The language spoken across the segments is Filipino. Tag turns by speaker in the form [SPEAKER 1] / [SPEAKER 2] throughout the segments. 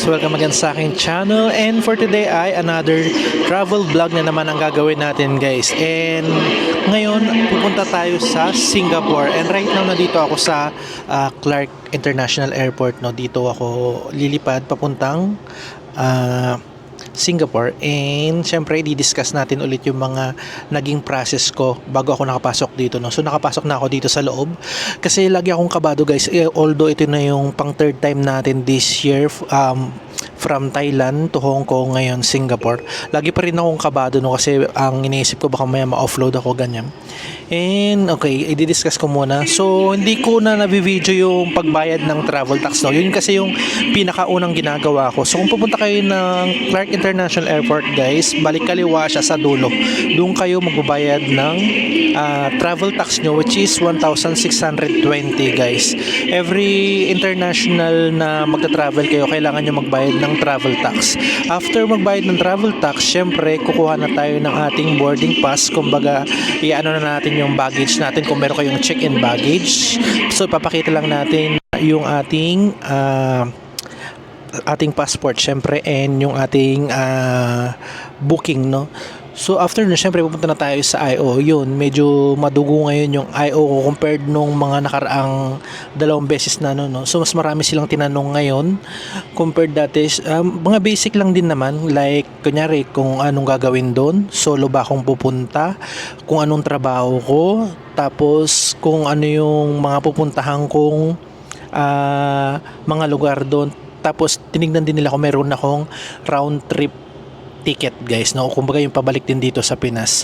[SPEAKER 1] welcome again sa aking channel. And for today ay another travel vlog na naman ang gagawin natin guys. And ngayon pupunta tayo sa Singapore. And right now nandito ako sa Clark International Airport. No? Dito ako lilipad papuntang Singapore, and syempre di-discuss natin ulit yung mga naging process ko bago ako nakapasok dito, no. So nakapasok na ako dito sa loob kasi lagi akong kabado guys, although ito na yung pang third time natin this year from Thailand to Hong Kong, ngayon Singapore. Lagi pa rin akong kabado, no, kasi ang iniisip ko baka may ma-offload ako ganyan. And okay, i-discuss ko muna. So hindi ko na nabi-video yung pagbayad ng travel tax, no. Yun kasi yung pinakaunang ginagawa ko. So kung pupunta kayo ng Clark International Airport guys, balik kaliwa siya sa dulo. Doon kayo magbabayad ng travel tax nyo, which is 1,620 guys. Every international na magta-travel kayo, kailangan nyo magbayad ng travel tax. After magbayad ng travel tax, syempre kukuha na tayo ng ating boarding pass. Kumbaga i-ano na natin yung baggage natin kung meron kayong check-in baggage. So papakita lang natin yung ating passport syempre, and yung ating booking, no. So after na syempre pupunta na tayo sa IO. Yun, medyo madugo ngayon yung IO ko compared nung mga nakaraang dalawang beses na no. So mas marami silang tinanong ngayon compared dati. Mga basic lang din naman, like kunyari kung anong gagawin doon, solo ba akong pupunta, kung anong trabaho ko, tapos kung ano yung mga pupuntahan kong mga lugar doon. Tapos tinignan din nila kung meron akong round trip ticket guys, no, kumbaga yung pabalik din dito sa Pinas.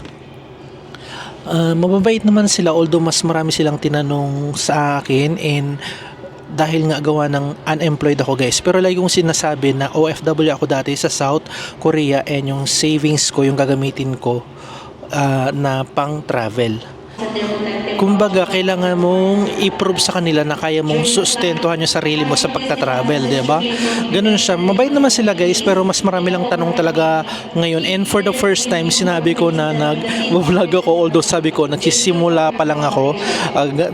[SPEAKER 1] Mababait naman sila, although mas marami silang tinanong sa akin, and dahil nga gawa ng unemployed ako guys. Pero lagi kong sinasabi na OFW ako dati sa South Korea, and yung savings ko yung gagamitin ko na pang travel. Kumbaga kailangan mong i-prove sa kanila na kaya mong sustentuhan yung sarili mo sa pagta-travel, di ba? Ganun siya. Mabait naman sila guys, pero mas marami lang tanong talaga ngayon. And for the first time, sinabi ko na nag-vlog ako, although sabi ko nagsisimula pa lang ako,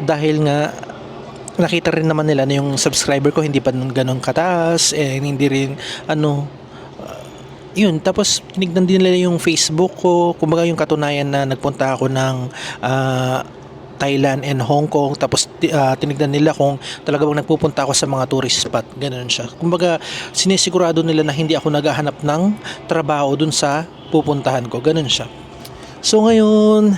[SPEAKER 1] dahil nga nakita rin naman nila na yung subscriber ko hindi pa ganun kataas, and hindi rin yun, tapos tinignan din nila yung Facebook ko, kumbaga yung katunayan na nagpunta ako ng Thailand and Hong Kong. Tapos tinignan nila kung talaga bang nagpupunta ako sa mga tourist spot. Ganun siya. Kumbaga sinisigurado nila na hindi ako naghahanap ng trabaho dun sa pupuntahan ko. Ganun siya. So ngayon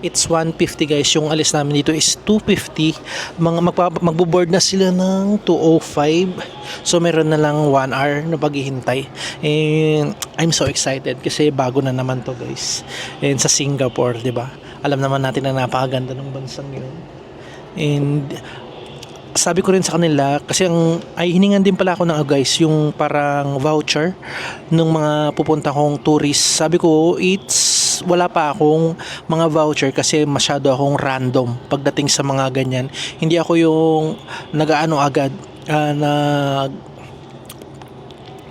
[SPEAKER 1] it's 1:50 guys. Yung alis namin dito is 2:50. Magbo-board na sila ng 2:05. So meron na lang 1 hour na paghihintay. And I'm so excited kasi bago na naman to guys. And sa Singapore, 'di ba? Alam naman natin na napakaganda ng bansang yun. And sabi ko rin sa kanila, kasi ay hiningan din pala ako ng guys yung parang voucher ng mga pupunta kong tourist. Sabi ko wala pa akong mga voucher kasi masyado akong random pagdating sa mga ganyan. Hindi ako yung nag-aano agad,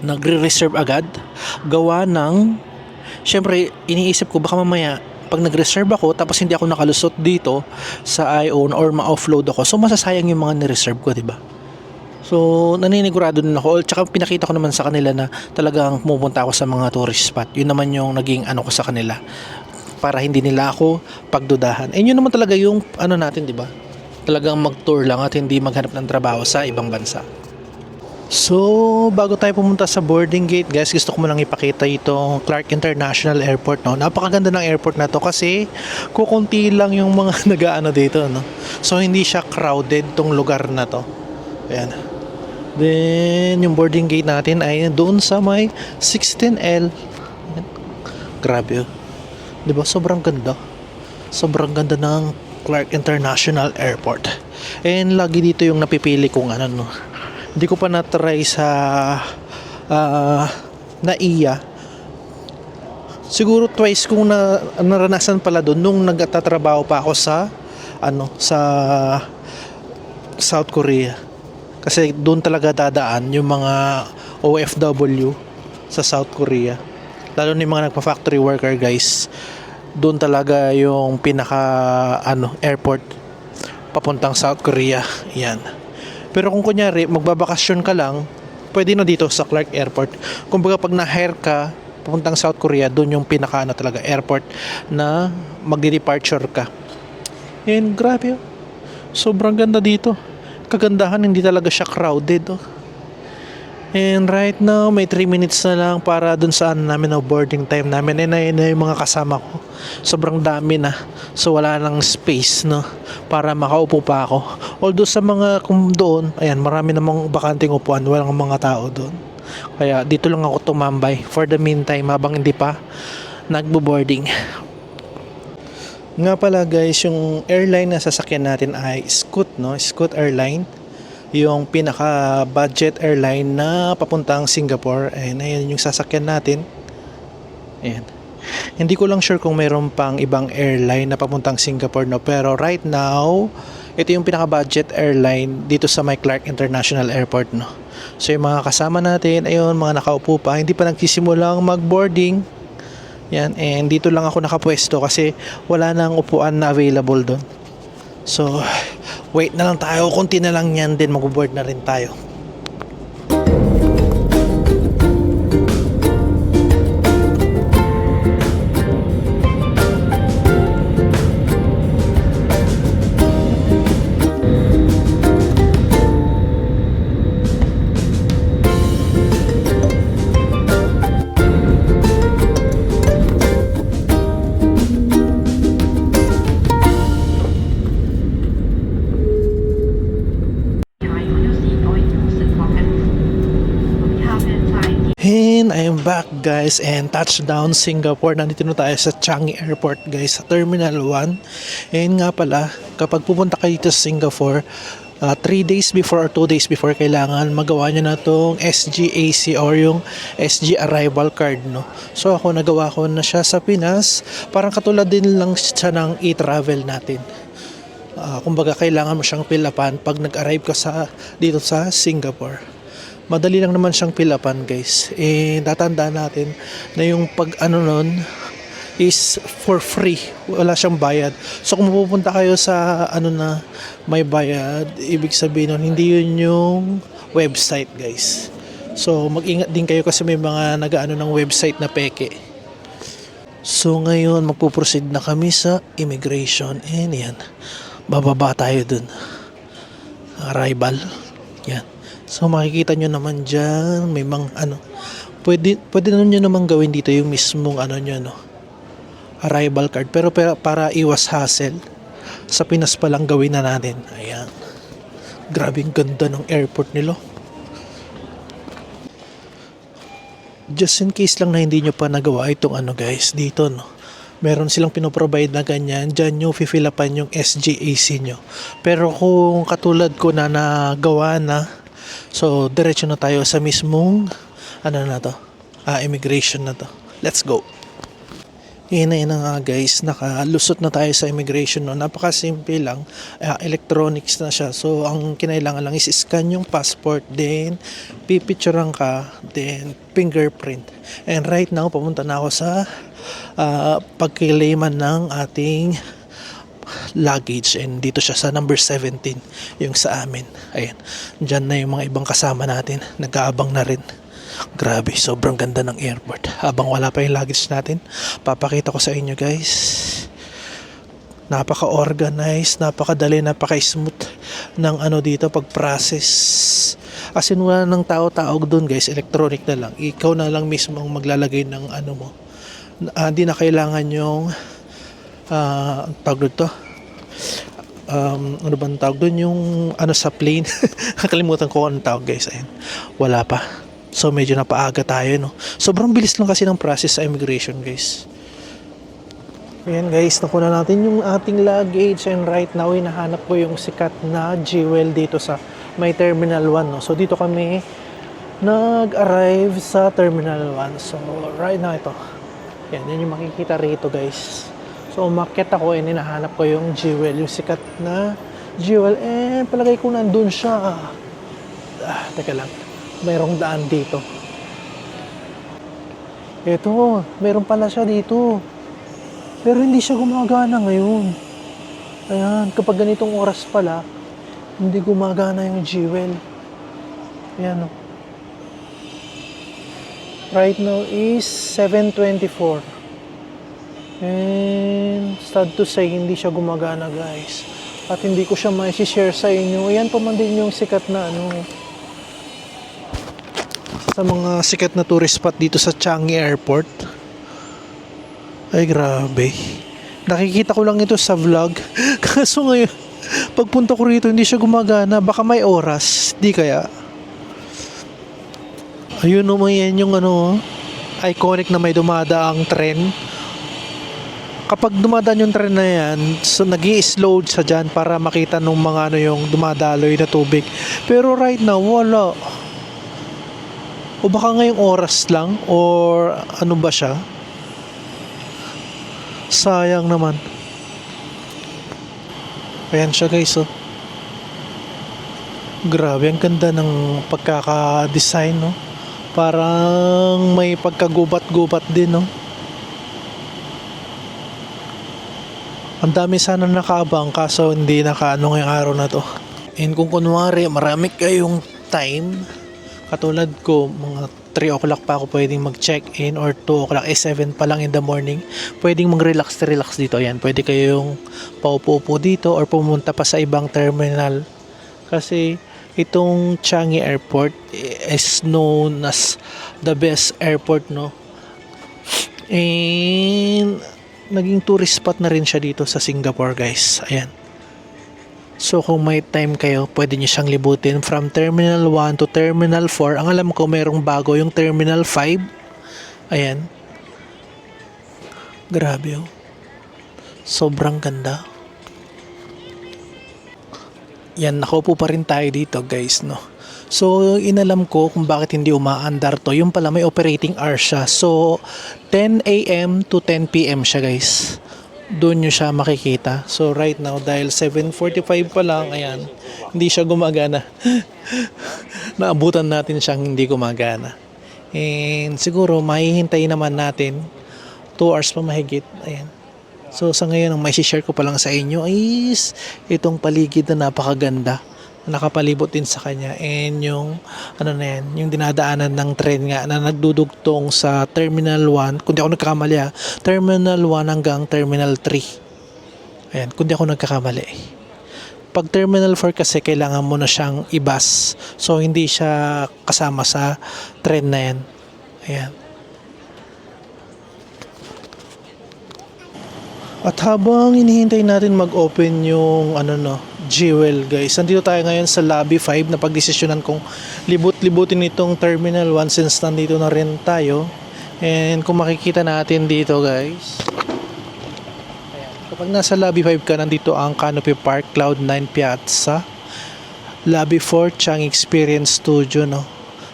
[SPEAKER 1] nagre-reserve agad, gawa ng syempre iniisip ko baka mamaya pag nag-reserve ako tapos hindi ako nakalusot dito sa IO or ma-offload ako, so masasayang yung mga ni-reserve ko, diba? So naninigurado din ako, tsaka pinakita ko naman sa kanila na talagang pumupunta ako sa mga tourist spot. Yun naman yung naging ano ko sa kanila, para hindi nila ako pagdudahan. And yun naman talaga yung ano natin, diba? Talagang mag-tour lang at hindi maghanap ng trabaho sa ibang bansa. So, bago tayo pumunta sa boarding gate guys, gusto ko lang ipakita itong Clark International Airport, no. Napakaganda ng airport na to kasi kukunti lang yung mga nag-aano dito, no. So, hindi siya crowded tong lugar na to. Ayan. Then, yung boarding gate natin ay doon sa may 16L. Ayan. Grabe. 'Di ba? Sobrang ganda. Sobrang ganda ng Clark International Airport. And lagi dito yung napipili kong ano, no. Hindi ko pa na-try sa NAIA. Siguro twice kong naranasan pala doon nung nagtatrabaho pa ako sa South Korea. Kasi doon talaga dadaan yung mga OFW sa South Korea. Lalo na yung mga nagpa-factory worker guys. Doon talaga yung pinaka airport papuntang South Korea. Yan. Pero kung kunyari magbabakasyon ka lang, pwede na dito sa Clark Airport. Kumbaga pag na-hire ka, pupuntang South Korea, doon yung pinaka talaga airport na magde-departure ka. And grabe, oh. Sobrang ganda dito. Kagandahan, hindi talaga siya crowded. Oh. And right now, may 3 minutes na lang para dun sa namin, boarding time namin. And ayun na yung mga kasama ko. Sobrang dami na. So wala nang space, no, para makaupo pa ako. Although sa mga doon, ayan, marami namang bakanting upuan. Walang mga tao doon. Kaya dito lang ako tumambay for the meantime habang hindi pa nagbo-boarding. Nga pala guys, yung airline na sasakyan natin ay Scoot, no? Scoot Airline. Yung pinaka budget airline na papuntang Singapore. Ayan yung sasakyan natin. Ayan. Hindi ko lang sure kung mayroon pang ibang airline na papuntang Singapore, no, pero right now ito yung pinaka budget airline dito sa may Clark International Airport, no. So yung mga kasama natin, ayun, mga nakaupo pa, hindi pa nagsisimulang mag-boarding. Yan, and dito lang ako nakapwesto kasi wala nang upuan na available doon. So wait na lang tayo, konti na lang yan, din mag-board na rin tayo. And I'm back guys, and touchdown Singapore. Nandito na tayo sa Changi Airport guys, sa Terminal 1. And nga pala, kapag pupunta kayo dito sa Singapore, 3 days before or 2 days before, kailangan magawa nyo na itong SGAC or yung SG Arrival Card, no? So ako, nagawa ko na siya sa Pinas. Parang katulad din lang siya ng e-travel natin. Kumbaga kailangan mo siyang pilapan pag nag-arrive ka dito sa Singapore. Madali lang naman siyang pilapan guys. Tatandaan natin na yung pag nun is for free. Wala siyang bayad. So kung pupunta kayo sa na may bayad, ibig sabihin nun, hindi yun yung website guys. So mag-ingat din kayo kasi may mga ng website na peke. So ngayon magpuproceed na kami sa immigration. And yan, bababa tayo dun. Arrival. Yan. So makikita nyo naman dyan, may mga pwede nyo naman gawin dito yung mismong nyo, no, arrival card. Pero para iwas hassle, sa Pinas pa lang gawin na natin. Ayan. Grabing ganda ng airport nila. Just in case lang na hindi nyo pa nagawa itong guys, dito, no, meron silang pinoprovide na ganyan. Dyan nyo fifilapan yung SGAC nyo. Pero kung katulad ko na nagawa na, so diretso na tayo sa mismong na to, immigration na to. Let's go. Yun na nga guys, nakalusot na tayo sa immigration, no. Napakasimple lang, electronics na siya. So ang kinailangan lang is scan yung passport, then pipicturean ka, then fingerprint. And right now papunta na ako sa pagkilaman ng ating luggage, and dito siya sa number 17, yung sa amin. Ayan, dyan na yung mga ibang kasama natin, nag-aabang na rin. Grabe, sobrang ganda ng airport. Habang wala pa yung luggage natin, papakita ko sa inyo guys. Napaka-organized, napakadali, napaka-smooth ng dito pag-process. As in, wala ng tao-taog dun guys, electronic na lang. Ikaw na lang mismo ang maglalagay ng mo. Hindi na kailangan yung tawag dito, ano bang tawag doon, yung sa plane. Nakalimutan ko anong tawag guys. Ayun, wala pa. So medyo napaaga tayo, no. Sobrang bilis lang kasi ng process sa immigration guys. Ayan guys, nakuna natin yung ating luggage, and right now hinahanap ko yung sikat na Jewel dito sa may Terminal 1, no. So dito kami nag-arrive sa Terminal 1. So right now ito, yan yung makikita rito guys. So umakyat ako, and hinahanap ko yung Jewel, yung sikat na Jewel. Palagay ko nandun siya. Teka lang, mayroong daan dito. Ito, mayroon pala siya dito. Pero hindi siya gumagana ngayon. Ayan, kapag ganitong oras pala, hindi gumagana yung Jewel. Ayan, Right now is 7:24. And sad to say, hindi siya gumagana guys. At hindi ko siya mai-share sa inyo. Ayan pa man din yung sikat na sa mga sikat na tourist spot dito sa Changi Airport. Ay grabe. Nakikita ko lang ito sa vlog. Kaso ngayon, pagpunta ko rito hindi siya gumagana. Baka may oras. Di kaya. Ayun naman yan yung iconic na may dumadaang tren. Kapag dumadaan yung tren na yan, so nag-i-slow siya dyan para makita nung mga yung dumadaloy na tubig. Pero right now, wala. O baka ngayong oras lang or ano ba siya? Sayang naman. Ayan siya guys, oh. Grabe, ang ganda ng pagkaka-design, no? Parang may pagkagubat-gubat din, no? Ang dami sana nakaabang kaso hindi nakaano ngayong araw na to. And kung kunwari marami kayong time, katulad ko mga 3 o'clock pa ako pwedeng mag-check-in or 2 o'clock, 7 pa lang in the morning, pwedeng mag-relax dito. Ayan, pwede kayong paupo-upo dito or pumunta pa sa ibang terminal. Kasi itong Changi Airport is known as the best airport, no? And naging tourist spot na rin siya dito sa Singapore guys. Ayan. So kung may time kayo, pwede nyo siyang libutin from Terminal 1 to Terminal 4. Ang alam ko mayroong bago yung Terminal 5. Ayan. Grabe, oh. Sobrang ganda. Yan, nakaupo pa rin tayo dito guys, no. So inalam ko kung bakit hindi umaandar to. Yung pala may operating hour siya. So 10 a.m. to 10 p.m. siya guys. Doon nyo siya makikita. So right now dahil 7:45 pa lang, ayan, hindi siya gumagana. Naabutan natin siyang hindi gumagana. And siguro mahihintay naman natin 2 hours pa mahigit. Ayan. So sa ngayon ang may share ko pa lang sa inyo is itong paligid na napakaganda. Nakapalibot din sa kanya, and yung yung dinadaanan ng tren nga na nagdudugtong sa Terminal 1, kundi ako nagkakamali, Terminal 1 hanggang Terminal 3. Ayan, kundi ako nagkakamali. Pag Terminal 4 kasi kailangan mo na siyang ibas, so hindi siya kasama sa tren na yan. Ayan. At habang hinihintay natin mag-open yung Jewel guys, nandito tayo ngayon sa Lobby 5 na pagdesisyonan kong libut-libutin itong Terminal 1 since nandito na rin tayo. And kung makikita natin dito guys, ayan, kapag nasa Lobby 5 ka, nandito ang Canopy Park, Cloud9 Piazza, Lobby 4 Changi Experience Studio, no?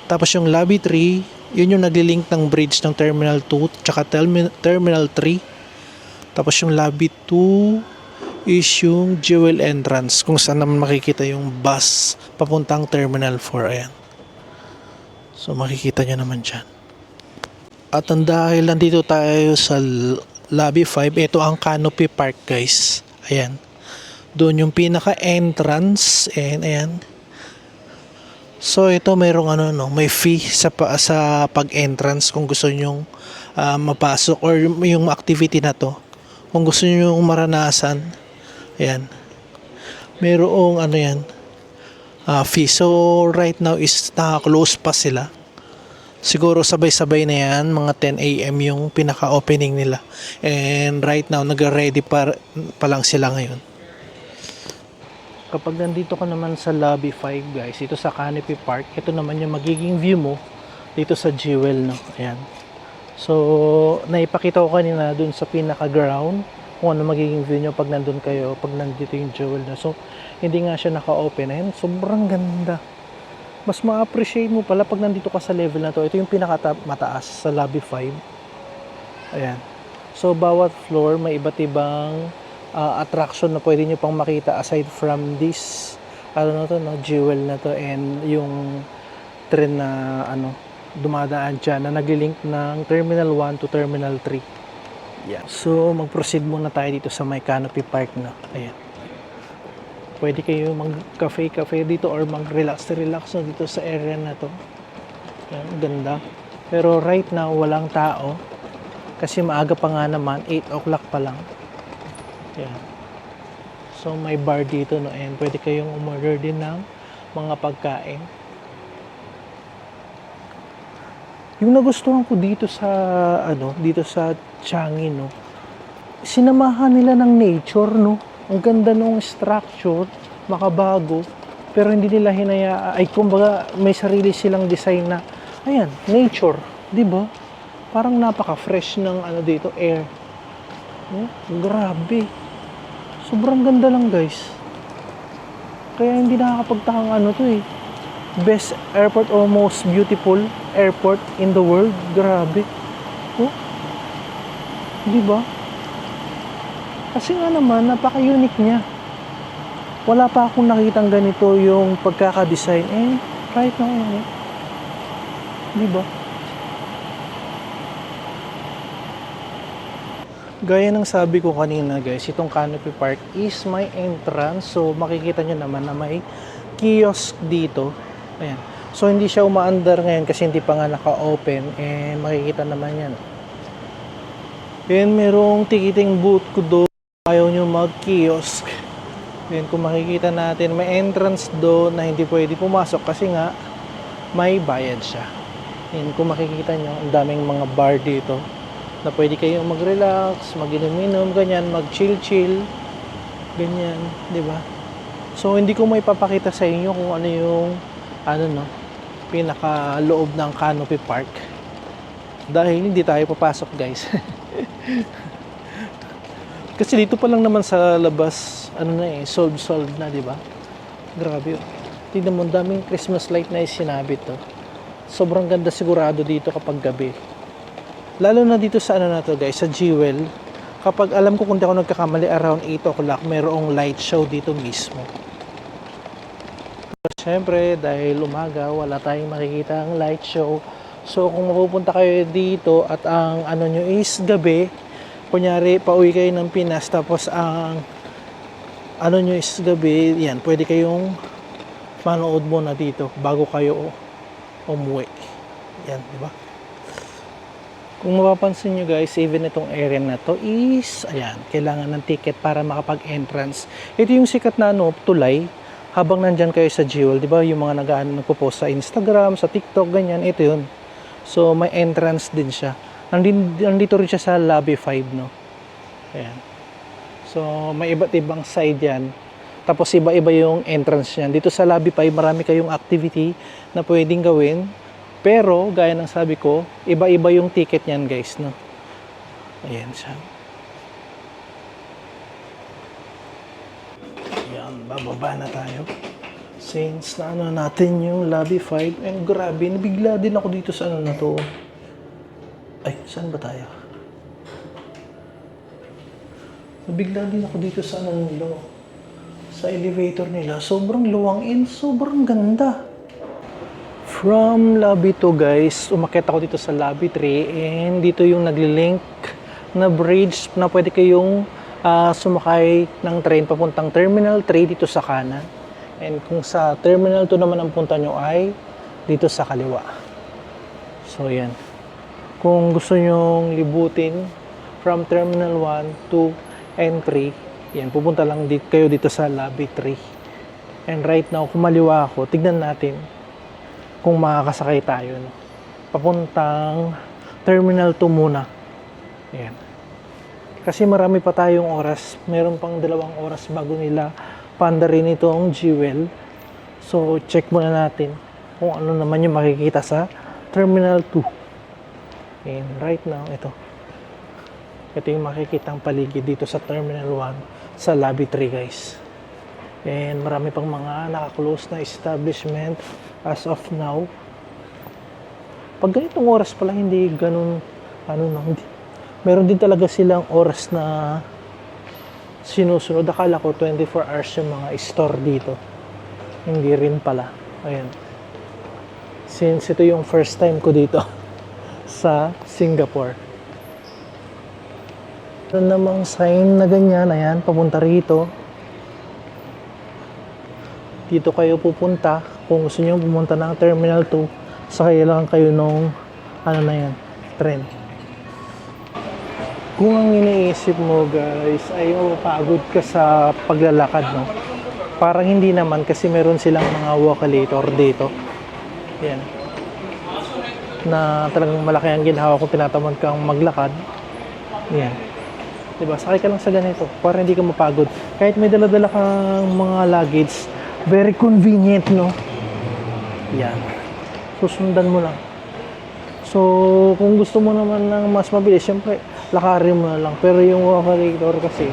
[SPEAKER 1] Tapos yung Lobby 3, yun yung naglilink ng bridge ng Terminal 2 tsaka Terminal 3. Tapos yung Lobby 2 is yung Jewel entrance kung saan naman makikita yung bus papuntang Terminal 4. Ayan. So makikita nyo naman dyan. At ang dahil nandito tayo sa Lobby 5, ito ang Canopy Park guys. Ayan. Doon yung pinaka entrance, and ayan. So ito mayroong may fee sa pag-entrance kung gusto nyong mapasok or yung activity na to. Kung gusto niyo maranasan, ayan, mayroong fee. So right now is naka-close pa sila. Siguro sabay-sabay na yan, mga 10 a.m. yung pinaka-opening nila. And right now, nag-ready pa lang sila ngayon. Kapag nandito ka naman sa Lobby 5 guys, ito sa Canopy Park, ito naman yung magiging view mo dito sa Jewel, no? Ayan. So, naipakita ko kanina dun sa pinaka-ground kung ano magiging view nyo pag nandun kayo, pag nandito yung Jewel na. So, hindi nga siya naka-open. Ayan, sobrang ganda. Mas ma-appreciate mo pala pag nandito ka sa level na to. Ito yung pinaka-mataas sa Lobby 5. Ayan. So, bawat floor may iba't ibang attraction na pwede nyo pang makita aside from this, Jewel na to, and yung tren na dumadaan dyan na naglilink ng Terminal 1 to Terminal 3. Yeah. So mag-proceed muna tayo dito sa may Canopy Park na. Ayan. Pwede kayo mag-cafe dito or mag-relax dito sa area na to. Ayan, ganda. Pero right now, walang tao. Kasi maaga pa nga naman, 8 o'clock pa lang. Yan. So may bar dito, no, and pwede kayong umorder din ng mga pagkain. Yung nagustuhan ko dito sa dito sa Changi, no, sinamahan nila ng nature, no. Ang ganda ng structure, makabago, pero hindi nila kumbaga may sarili silang design na ayan, nature, 'di ba? Parang napaka-fresh ng dito air. Grabe. Sobrang ganda lang, guys. Kaya hindi nakakapagtakang to eh. Best airport or most beautiful airport in the world. Grabe. Oh. Di ba? Kasi nga naman, napaka-unique niya. Wala pa akong nakitang ganito yung pagkaka-design. Right now, di ba? Gaya ng sabi ko kanina, guys, itong Canopy Park is my entrance. So, makikita nyo naman na may kiosk dito. Ayan. So, hindi siya umaandar ngayon kasi hindi pa nga naka-open. Makikita naman yan. Then, merong ticketing booth ko doon. Ayaw nyo mag-kiosk. Then, kung makikita natin, may entrance doon na hindi pwede pumasok kasi nga may bayad siya. Then, kung makikita nyo, ang daming mga bar dito na pwede kayong mag-relax, mag-inom-inom, ganyan, mag-chill-chill, ganyan, di ba? So, hindi ko may papakita sa inyo kung ano yung, pinaka-loob ng Canopy Park. Dahil hindi tayo papasok, guys. Kasi dito pa lang naman sa labas, solved na, di ba? Grabe. Tignan mo, daming Christmas light na isinabit to. Sobrang ganda sigurado dito kapag gabi. Lalo na dito sa guys, sa Jewel, kapag alam ko kung di ako nagkakamali around 8 o'clock, mayroong light show dito mismo. Siyempre, dahil umaga, wala tayong makikita ang light show. So, kung mapupunta kayo dito at ang nyo is gabi, kunyari, pauwi kayo ng Pinas, tapos ang nyo is gabi, yan, pwede kayong manood muna dito bago kayo umuwi. Yan, di ba? Kung mapapansin nyo, guys, even itong area na to is, ayan, kailangan ng ticket para makapag-entrance. Ito yung sikat na tulay, habang nandyan kayo sa Jewel, di ba? Yung mga nagpo-post sa Instagram, sa TikTok, ganyan, ito yun. So, may entrance din siya. Nandito rin siya sa Lobby 5, no? Ayan. So, may iba't ibang side yan. Tapos, iba-iba yung entrance niyan. Dito sa Lobby 5, marami kayong activity na pwedeng gawin. Pero, gaya ng sabi ko, iba-iba yung ticket niyan, guys, no? Ayan siya. Ayan, bababa na tayo. Since na natin yung Lobby 5. And grabe, nabigla din ako dito sa na to. Ay, saan ba tayo? Nabigla din ako dito sa nila. Sa elevator nila. Sobrang luwang and sobrang ganda. From Lobby 2, guys, umakyat ako dito sa Lobby 3 and dito yung nagli-link na bridge na pwede kayong sumakay ng train papuntang Terminal 3 dito sa kanan. And kung sa Terminal 2 naman ang punta nyo ay dito sa kaliwa. So, yan. Kung gusto nyong libutin from Terminal 1, 2, and 3, yan, pupunta lang kayo dito sa Lobby 3. And right now, kung maliwa ako, tignan natin kung makakasakay tayo, no? Papuntang Terminal 2 muna. Ayan. Kasi marami pa tayong oras. Meron pang 2 oras bago nila paandarin itong Jewel. So, check muna natin kung ano naman yung makikita sa Terminal 2. And right now, ito. Ito yung makikitang paligid dito sa Terminal 1 sa Lobby 3, guys. And marami pang mga naka-close na establishment as of now. Pag ganitong oras pala, hindi ganun, meron din talaga silang oras na sinusunod. Akala ko 24 hours yung mga store dito. Hindi rin pala. Ayan. Since ito yung first time ko dito sa Singapore. Ito namang sign na ganyan. Ayan, papunta rito. Dito kayo pupunta. Kung gusto nyo pumunta ng Terminal 2, sakay lang kayo nung ano na yan, trend. Kung ang iniisip mo guys ay mapapagod ka sa paglalakad, no? Parang hindi naman kasi meron silang mga walkalator dito. Yan. Na talagang malaki ang ginhawa kung tinatamad kang maglakad. Yan. Diba? Sakay ka lang sa ganito para hindi ka mapagod. Kahit may dala-dala kang mga luggage, very convenient, no? Yan. Susundan mo lang. So, kung gusto mo naman ng mas mabilis, syempre, lakarin mo na lang. Pero yung walkalator kasi,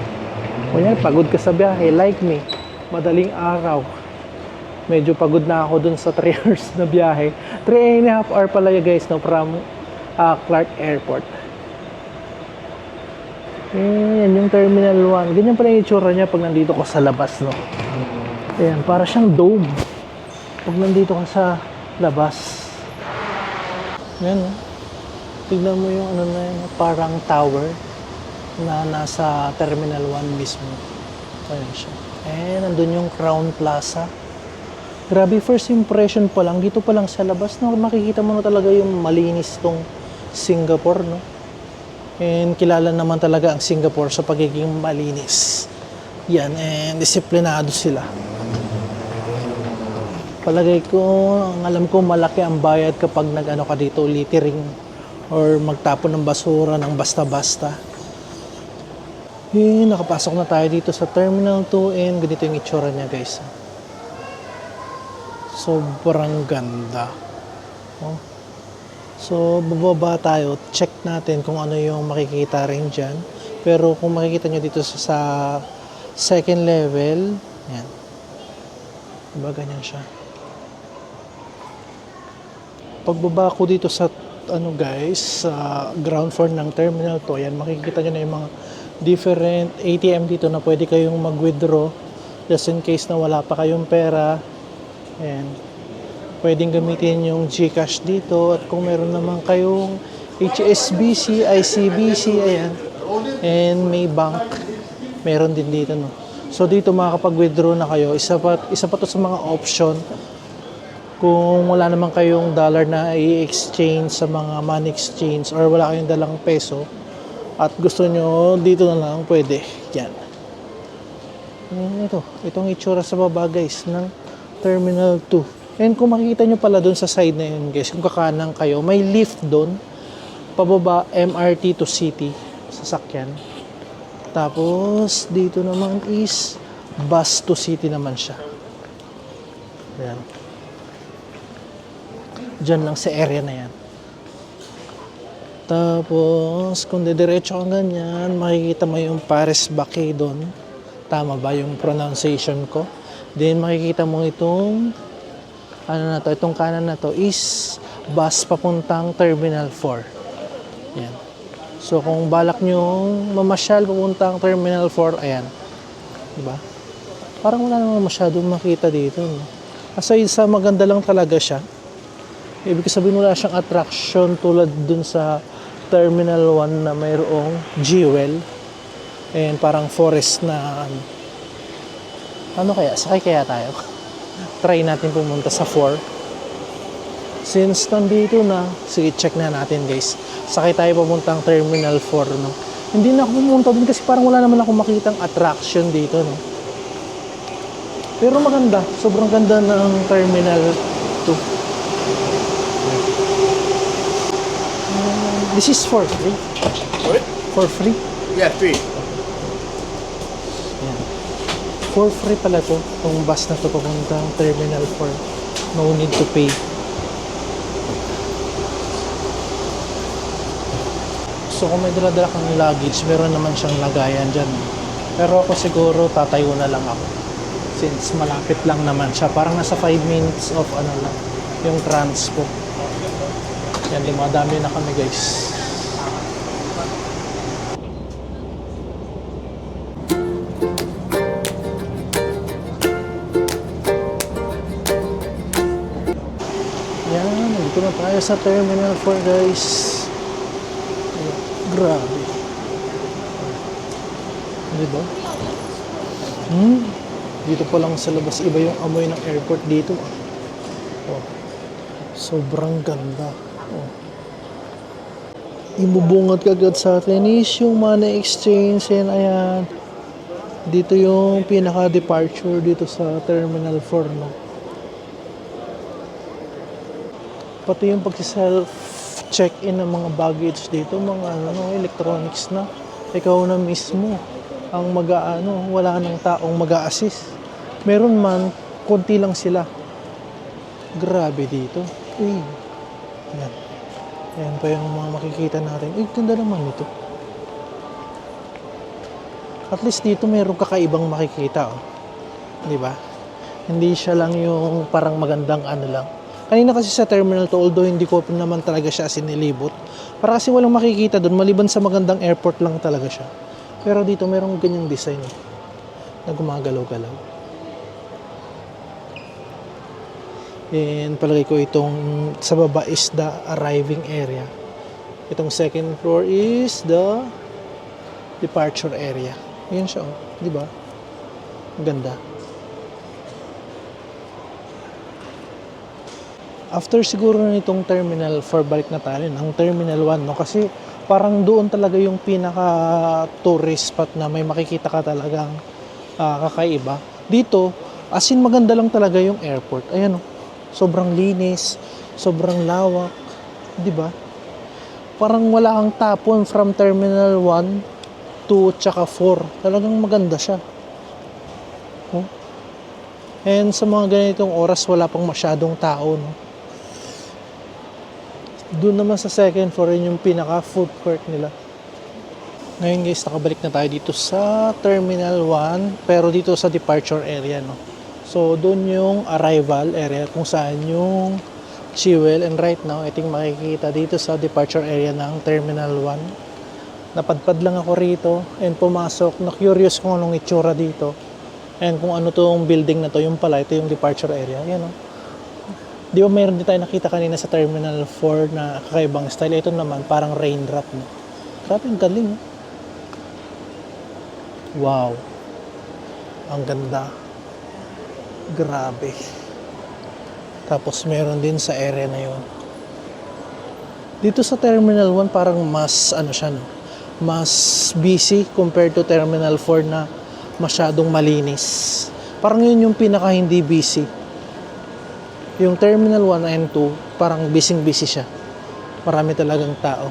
[SPEAKER 1] kunyari, pagod ka sa biyahe, like me, madaling araw. Medyo pagod na ako dun sa 3 hours na biyahe. 3.5 hour pala yun guys, no, from Clark Airport. Yan, yung Terminal 1. Ganyan pala yung itsura niya pag nandito ka sa labas, no. Ayan, para siyang dome. Pag nandito ka sa labas. Yan, no. Tignan mo yung ano na yun, parang tower na nasa Terminal 1 mismo. Ayan siya. Nandun yung Crown Plaza. Grabe, first impression pa lang, dito pa lang sa labas, no, makikita mo na talaga yung malinis tong Singapore, no. And kilala naman talaga ang Singapore sa pagiging malinis. Yan, and disiplinado sila. Palagay ko, ang alam ko, malaki ang bayad kapag nag-ano ka dito, littering or magtapon ng basura ng basta-basta. Nakapasok na tayo dito sa Terminal 2 and ganito yung itsura niya guys. Sobrang ganda. Oh. So, bababa tayo. Check natin kung ano yung makikita rin dyan. Pero kung makikita nyo dito sa second level, yan. Diba ganyan siya. Pagbaba ko dito sa ano guys, sa ground floor ng Terminal 2, yan, makikita nyo na yung mga different ATM dito na pwede kayong mag-withdraw just in case na wala pa kayong pera. Ayan. Pwedeng gamitin yung GCash dito at kung meron naman kayong HSBC, ICBC, ayan. And may bank, meron din dito, no. So dito makakapag-withdraw na kayo. Isa pa to sa mga option kung wala naman kayong dollar na i-exchange sa mga money exchange or wala kayong dalang peso at gusto nyo dito na lang, pwede. Yan. Itong itsura sa baba guys ng Terminal 2. And kung makikita nyo pala dun sa side na yun guys, kung kakanan kayo, may lift dun, pababa MRT to city, sasakyan. Tapos, dito naman is bus to city naman siya. Ayan. Diyan lang sa area na yan. Tapos, kung didiretso kang ganyan, makikita mo yung Paris Baquet doon. Tama ba yung pronunciation ko? Then, makikita mo itong itong kanan na to is bus papuntang Terminal 4. Yan. So, kung balak nyo mamasyal papuntang Terminal 4, ayan. Diba? Parang wala naman masyadong makita dito, no? Aside sa maganda lang talaga siya, ibig sabihin wala siyang attraction tulad dun sa Terminal 1 na mayroong Jewel and parang forest na ano kaya? Sakay kaya tayo? Try natin pumunta sa 4. Since nandito na, sige, check na natin guys. Sakay tayo papuntang Terminal 4, no? Hindi na ako pumunta din kasi parang wala naman ako makitang attraction dito, no? Pero maganda. Sobrang ganda ng Terminal 2. This is for free.
[SPEAKER 2] What?
[SPEAKER 1] For free?
[SPEAKER 2] Yeah, free.
[SPEAKER 1] For free pala to, itong bus na to papuntang Terminal 4. No need to pay. So kung may dala-dala kang luggage, meron naman siyang lagayan dyan. Pero ako siguro tatayo na lang ako. Since malapit lang naman siya. Parang nasa 5 minutes of ano lang, yung transpo. Yan, dumadami na kami guys. Dito na tayo sa Terminal 4 guys. Grabe. Diba? Dito pa lang sa labas, iba yung amoy ng airport dito. Oh. Sobrang ganda. Oh. Ibubungad kagad sa atin is yung money exchange. And ayan, dito yung pinaka-departure dito sa Terminal 4, no? Pati yung pag-self-check-in ng mga baggage dito, mga electronics na. Ikaw na mismo ang wala nang taong mag-a-assist. Meron man, konti lang sila. Grabe dito. Uy. Ayan. Ayan pa yung mga makikita natin. Uy, ganda naman ito. At least dito meron kakaibang makikita. Oh. Di ba? Hindi siya lang yung parang magandang lang. Kanina kasi sa Terminal 2, although hindi ko naman talaga siya sinilibot, para kasi walang makikita doon, maliban sa magandang airport lang talaga siya. Pero dito merong ganyang design na gumagalaw-galaw. And palagay ko itong sa baba is the arriving area. Itong second floor is the departure area. Ayan siya, oh. Di ba? Ganda. After siguro nitong Terminal 4, balik na tayo ng Terminal 1, no? Kasi parang doon talaga yung pinaka-tourist spot na may makikita ka talagang kakaiba. Dito, as in maganda lang talaga yung airport. Ayan, no? Sobrang linis, sobrang lawak, di ba? Parang wala kang tapon from Terminal 1 to tsaka 4. Talagang maganda siya. Oh. And sa mga ganitong oras, wala pang masyadong tao, no? Doon naman sa second floor, yun yung pinaka food court nila. Ngayon guys, nakabalik na tayo dito sa Terminal 1, pero dito sa departure area, no? So doon yung arrival area kung saan yung fuel, and right now ito yung makikita dito sa departure area ng Terminal 1. Napadpad lang ako rito and pumasok, na curious kung anong itsura dito and kung ano tong building na to. Yung pala, ito yung departure area. Yan, no? Di ba mayroon din tayo nakita kanina sa Terminal 4 na kakaibang style? Ito naman parang raindrop, no? Grabe, ang galing, no? Wow, ang ganda. Grabe. Tapos meron din sa area na yun. Dito sa Terminal 1 parang mas siya, no? Mas busy compared to Terminal 4 na masyadong malinis. Parang yun yung pinaka hindi busy. Yung Terminal 1 and 2, parang busy siya. Marami talagang tao.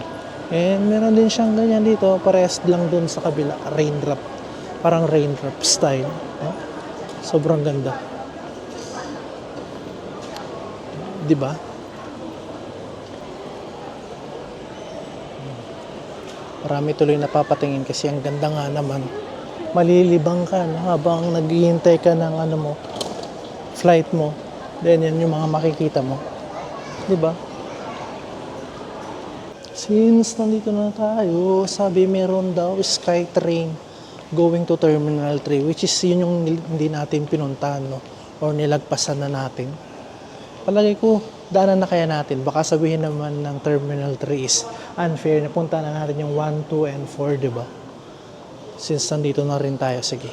[SPEAKER 1] And meron din siyang ganyan dito, parehas lang dun sa kabila, raindrop. Parang raindrop style. No? Sobrang ganda. Diba? Marami tuloy napapatingin kasi ang ganda nga naman. Malilibang ka, no? Habang naghihintay ka ng flight mo. Then yan yung mga makikita mo. Diba? Since nandito na tayo, sabi meron daw SkyTrain going to Terminal 3, which is yun yung hindi natin pinuntahan, no? Or nilagpasan na natin. Palagay ko, daanan na kaya natin. Baka sabihin naman ng Terminal 3 is unfair. Napunta na natin yung 1, 2, and 4, diba? Since nandito na rin tayo, sige.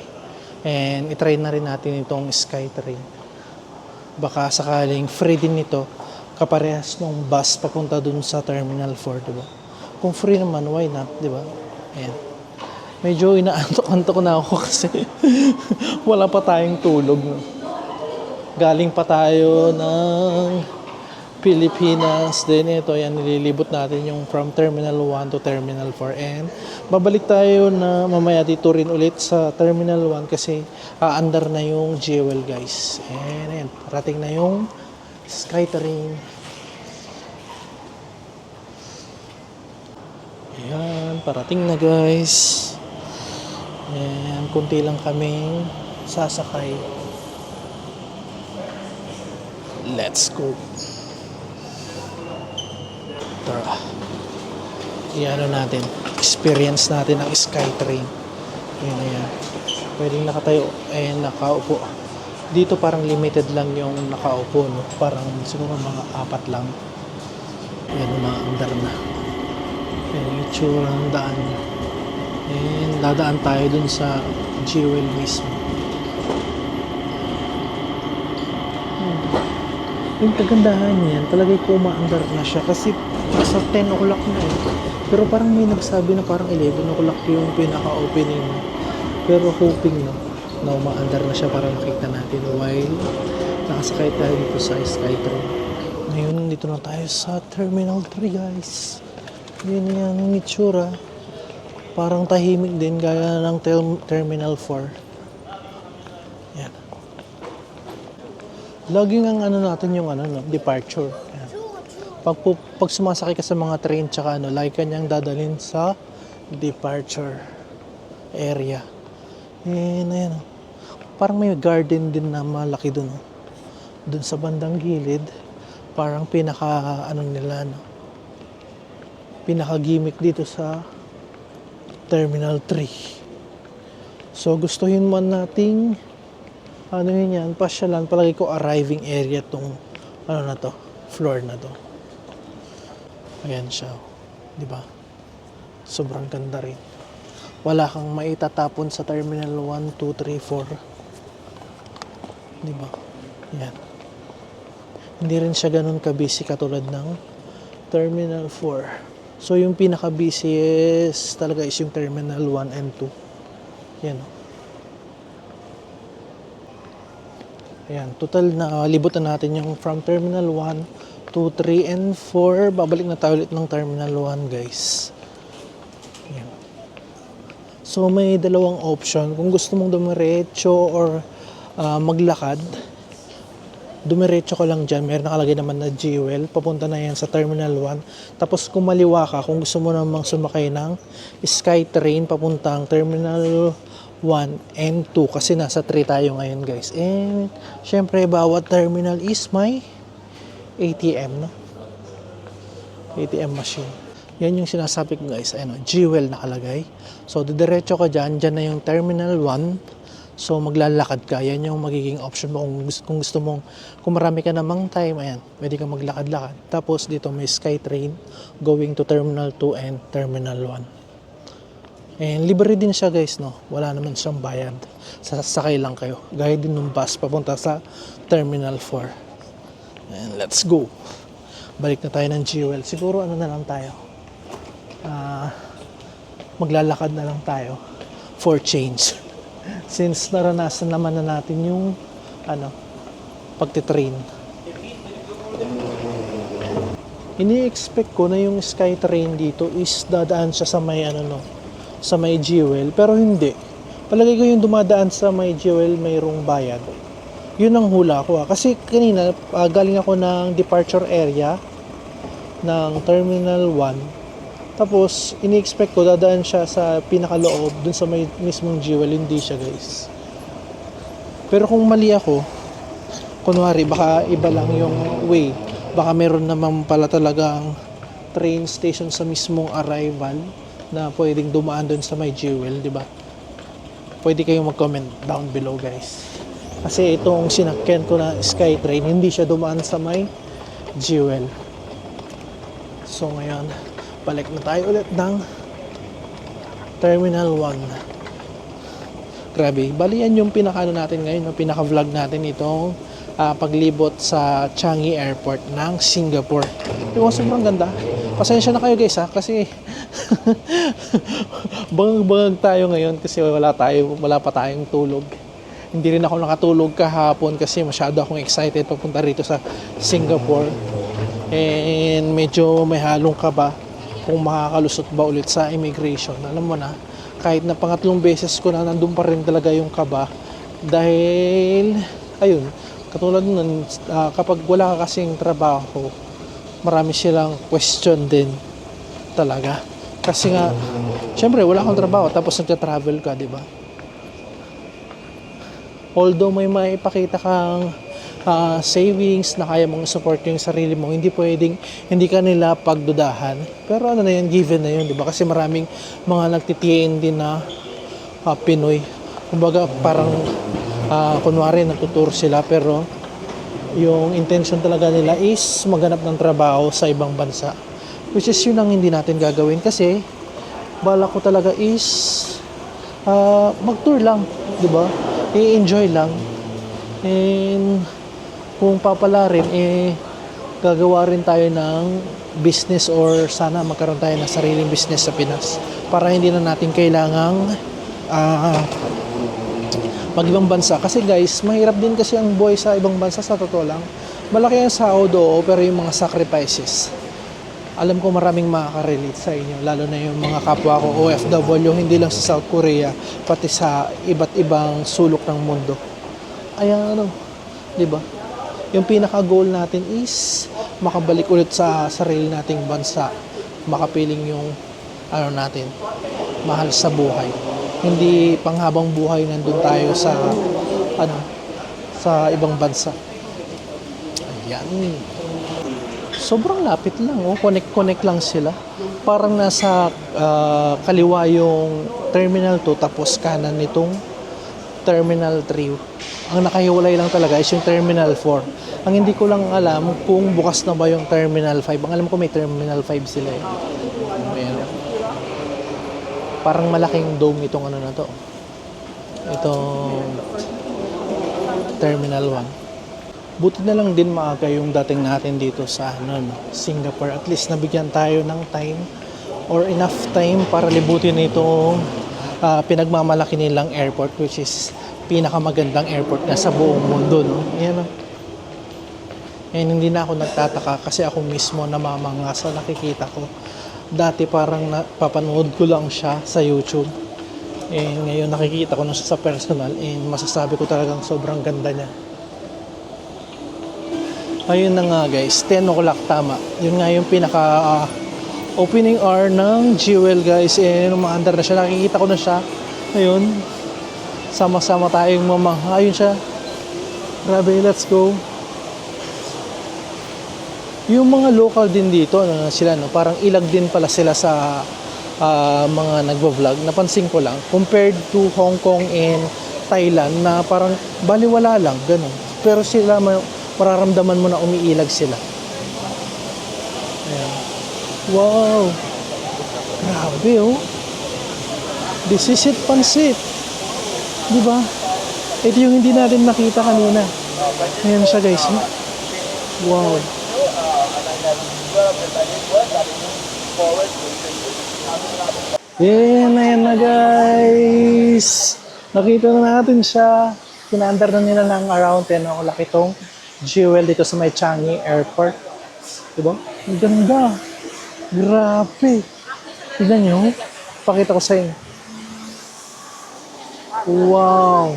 [SPEAKER 1] And itry na rin natin itong SkyTrain. Baka sakaling free din ito, kaparehas ng bus papunta dun sa Terminal 4, diba? Kung free naman, why not, diba? Ayan. Medyo inaantok-antok na ako kasi wala pa tayong tulog, no? Galing pa tayo ng Pilipinas. Then ito, yan, nililibot natin yung from Terminal 1 to Terminal 4. And babalik tayo na mamaya dito rin ulit sa Terminal 1 kasi aandar na yung Jewel, guys. And ayan, parating na yung SkyTrain. Ayan, parating na, guys. And kunti lang kaming sasakay. Let's go. Tara. Iano natin. Experience natin ang SkyTrain. Ayan, ayan. Pwedeng nakatayo. Ayan, nakaupo. Dito parang limited lang yung nakaupo, no? Parang siguro mga 4 lang. Ayan, umaandar na. Ayan, yung itsura ng daan. Ayan, dadaan tayo dun sa Jewel mismo. Yung kagandahan niyan, talagang umaandar na siya kasi nasa 10 o'clock na eh. Pero parang may nagsabi na parang 11 o'clock yung pinaka-opening. Pero hoping no, na umaandar na siya para makita natin while nakasakay tayo dito sa Skytrain. Ngayon, dito na tayo sa Terminal 3 guys. Yun yung itsura. Parang tahimik din gaya ng Terminal 4. Yan. Laging ang ano natin yung ano, no, departure. Yan. Pag sumasakay ka sa mga train tsaka ano, lagi kanyang dadalhin sa departure area. And ayan, oh. Parang may garden din na malaki dun. Oh. Dun sa bandang gilid, parang pinaka ano nila, no, pinaka gimmick dito sa Terminal 3. So gustuhin man nating ano yun yan, pasyalan, palagi ko arriving area tong ano na to, floor na to. Ayan siya, di ba? Sobrang ganda rin. Wala kang maitatapon sa Terminal 1, 2, 3, 4. Di ba? Yan. Hindi rin siya ganun ka-busy katulad ng Terminal 4. So yung pinaka-busiest talaga is yung Terminal 1 and 2. Yan. Ayan, total na libutan natin yung from Terminal 1, 2, 3, and 4. Babalik na tayo ulit ng Terminal 1 guys. Ayan. So may dalawang option. Kung gusto mong dumiretso or maglakad, dumiretso ka lang dyan. Meron nakalagay naman na Jewel. Papunta na yan sa Terminal 1. Tapos kung maliwa ka, kung gusto mo namang sumakay ng Skytrain papuntang Terminal 1 and 2. Kasi nasa 3 tayo ngayon guys. And syempre bawat terminal is may ATM, no? ATM machine. Yan yung sinasabi ko guys. Ano, Jewel nakalagay. So didiretso ka dyan. Dyan na yung Terminal 1. So maglalakad ka, yan yung magiging option mo kung gusto mong, kung marami ka namang time, ayan, pwede kang maglakad-lakad. Tapos dito may Skytrain going to Terminal 2 and Terminal 1. And libre din siya guys, no? Wala naman siyang bayad. Sasakay lang kayo. Gaya din ng bus papunta sa Terminal 4. And let's go. Balik na tayo ng Jewel. Siguro ano na lang tayo. Maglalakad na lang tayo for change. Since naranasan naman na natin yung ano, pagtitrain. Ini-expect ko na yung Skytrain dito is dadaan siya sa may ano, no, sa may Jewel, pero hindi. Palagay ko yung dumadaan sa may Jewel mayroong bayad. Yun ang hula ko kasi kanina galing ako ng departure area ng Terminal 1. Tapos, ini-expect ko, dadaan siya sa pinakaloob, dun sa may mismong Jewel, hindi siya guys. Pero kung mali ako, kunwari, baka iba lang yung way. Baka meron naman pala talagang train station sa mismong arrival na pwedeng dumaan dun sa may Jewel, di ba? Pwede kayong mag-comment down below guys. Kasi itong sinakyan ko na Skytrain, hindi siya dumaan sa may Jewel. So ngayon, balik na tayo ulit ng Terminal 1. Grabe, bali yan yung pinaka natin ngayon, yung pinaka-vlog natin itong paglibot sa Changi Airport ng Singapore. Yung sobrang ganda. Pasensya na kayo guys kasi bangag tayo ngayon kasi wala pa tayong tulog. Hindi rin ako nakatulog kahapon kasi masyado akong excited papunta rito sa Singapore. And medyo may halong kaba kung makakalusot ba ulit sa immigration. Alam mo na, kahit na pangatlong beses ko na nandun pa rin talaga yung kaba dahil ayun, katulad nun kapag wala ka kasing trabaho, marami silang question din talaga kasi nga syempre wala kang trabaho tapos nagta-travel ka, di ba? Although may maipakita kang savings na kaya mong support yung sarili mo, hindi pwedeng hindi ka nila pagdudahan. Pero ano na yun, given na yun, di ba? Kasi maraming mga nagtitiyain din na Pinoy. Kumbaga parang kunwari natuturo sila pero yung intention talaga nila is maghanap ng trabaho sa ibang bansa. Which is yun ang hindi natin gagawin kasi balak ko talaga is mag-tour lang, di ba? I-enjoy lang. And kung papala rin, gagawa rin tayo ng business or sana magkaroon tayo ng sariling business sa Pinas para hindi na natin kailangang mag-ibang bansa. Kasi guys, mahirap din kasi ang buhay sa ibang bansa, sa totoo lang. Malaki ang sahod, oo, pero yung mga sacrifices, alam ko maraming makaka-relate sa inyo, lalo na yung mga kapwa ko OFW, hindi lang sa South Korea, pati sa iba't ibang sulok ng mundo. Ayan, ano, di ba? Yung pinaka-goal natin is makabalik ulit sa sarili nating bansa, makapiling yung ano natin, mahal sa buhay. Hindi panghabang buhay nandun tayo sa ano, sa ibang bansa. Ayan. Sobrang lapit lang, oh. Connect lang sila. Parang nasa kaliwa yung Terminal 2 tapos kanan nitong Terminal 3. Ang nakahiwalay lang talaga is yung Terminal 4. Ang hindi ko lang alam kung bukas na ba yung Terminal 5. Ang alam ko may Terminal 5 sila eh. Ayan. Parang malaking dome itong ano na to. Itong Terminal 1. Buti na lang din maaga yung dating natin dito sa Singapore. At least nabigyan tayo ng time or enough time para libutin itong pinagmamalaki nilang airport, which is pinakamagandang airport na sa buong mundo, no? Ayan, no? And hindi na ako nagtataka kasi ako mismo namamanga sa nakikita ko. Dati parang papanood ko lang siya sa YouTube. And ngayon nakikita ko na siya sa personal and masasabi ko talagang sobrang ganda niya. Ayun na nga guys, 10 o'clock tama. Yun nga yung pinaka opening hour ng Jewel guys. Eh, umaandar na siya. Nakikita ko na siya. Ayun. Sama-sama tayong mamang. Ayun siya. Grabe, let's go. Yung mga local din dito, ano sila, no? Parang ilag din pala sila sa mga nagvo-vlog. Napansin ko lang. Compared to Hong Kong and Thailand na parang baliwala lang. Ganun. Pero sila mararamdaman mo na umiilag sila. Ayan. Wow! Grabe, oh. This is it, pansit. Diba? Ito yung hindi natin nakita kanina. Ayan siya, guys. Wow. Ayan na, guys. Nakita na natin siya. Pinaandar na nila ng around 10 o'clock itong Jewel dito sa may Changi Airport. Diba? Ang ganda. Grabe. Tignan nyo. Pakita ko sa inyo. Wow.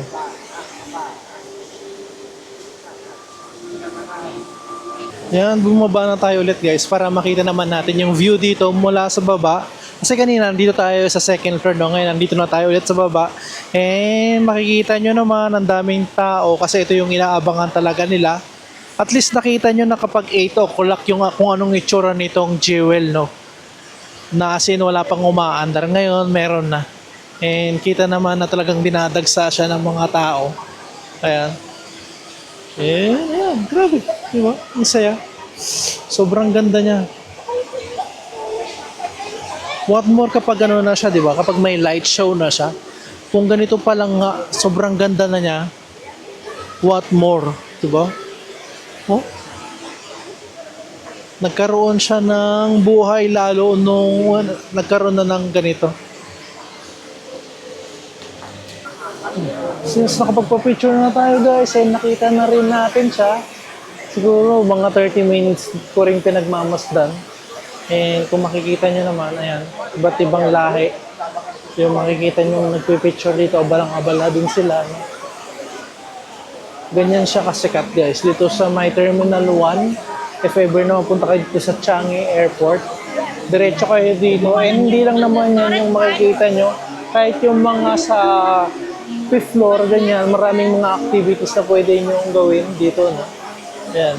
[SPEAKER 1] Yan, bumaba na tayo ulit guys para makita naman natin yung view dito mula sa baba. Kasi kanina nandito tayo sa second floor, no? Ngayon nandito na tayo ulit sa baba. And makikita nyo naman ang daming tao kasi ito yung inaabangan talaga nila. At least nakita nyo na kapag 8 o'clock yung kung anong itsura nitong Jewel, no? Na as in wala pang umaandar. Ngayon meron na. And kita naman na talagang dinadagsa siya ng mga tao. Ayan. Ayan, grabe. Diba? Ang saya. Sobrang ganda niya. What more kapag ano na siya, diba? Kapag may light show na siya. Kung ganito pa lang nga, sobrang ganda na niya. What more? Diba? Oh? Nagkaroon siya ng buhay lalo nung nagkaroon na ng ganito. Since nakapagpa-picture na tayo guys, ay nakita na rin natin siya. Siguro mga 30 minutes ko rin pinagmamasdan. And kung makikita nyo naman, ayan, iba't ibang lahi. Yung makikita nyo nagpipicture dito, abalang-abala din sila. No? Ganyan siya kasikat guys. Dito sa my Terminal 1, if ever na mapunta kayo dito sa Changi Airport, diretso kayo dito. And hindi lang naman yan yung makikita nyo. Kahit yung mga sa 5th floor, ganyan, maraming mga activities na pwede nyo gawin dito. No? Ayan.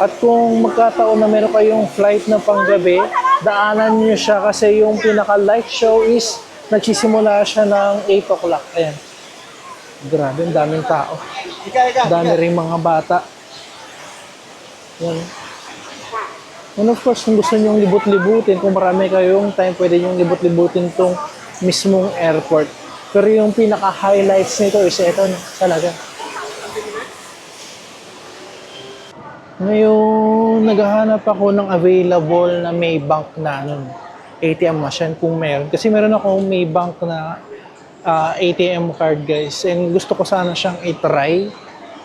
[SPEAKER 1] At kung magkataon na meron kayong flight na panggabi, daanan nyo siya kasi yung pinaka-light show is nagsisimula siya ng 8 o'clock. Ayan. Grabe, ang daming tao. Dami rin mga bata. Ayan. And of course, kung gusto nyo libut-libutin, kung marami kayong time, pwede nyo libut-libutin itong mismong airport. Pero yung pinaka-highlights nito is ito talaga. Ngayon, naghahanap ako ng available na Maybank na ano, ATM machine kung meron. Kasi meron akong Maybank na ATM card guys. And gusto ko sana siyang i-try.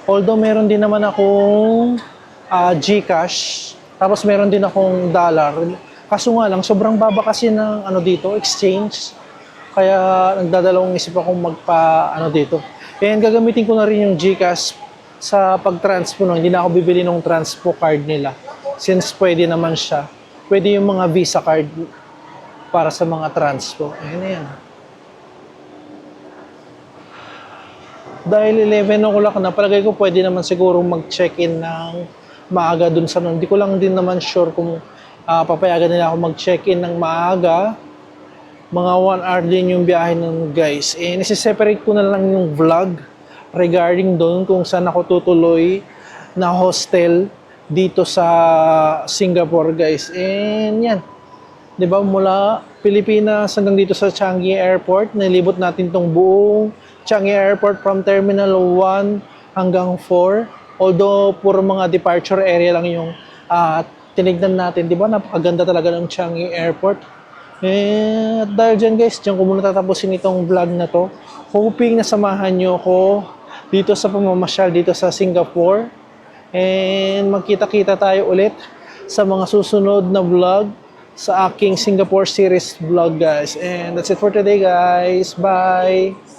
[SPEAKER 1] Although meron din naman akong GCash. Tapos meron din akong dollar. Kaso nga lang, sobrang baba kasi ng ano dito, exchange. Kaya nagdadalawang isip akong ano dito. And gagamitin ko na rin yung GCash sa pag-transpo. No? Hindi na ako bibili ng transpo card nila. Since pwede naman siya. Pwede yung mga Visa card para sa mga transpo. Ayan na yan. Dahil 11 o'clock na, palagay ko pwede naman siguro mag-check-in ng maaga dun sa nun. Hindi ko lang din naman sure kung papayagan nila ako mag-check-in ng maaga. Mga 1 hour din yung biyahe nun guys. Eh, nisiseparate ko na lang yung vlog regarding doon kung saan ako tutuloy na hostel dito sa Singapore guys. And yan. 'Di ba, mula Pilipinas hanggang dito sa Changi Airport, nilibot natin tong buong Changi Airport from Terminal 1 hanggang 4. Although puro mga departure area lang yung tinignan natin, 'di ba? Napakaganda talaga ng Changi Airport. At dahil dyan guys, dyan ko muna tatapusin itong vlog na to. Hoping na samahan nyo ko dito sa pamamasyal dito sa Singapore. And magkita-kita tayo ulit sa mga susunod na vlog sa aking Singapore series vlog guys. And that's it for today guys. Bye!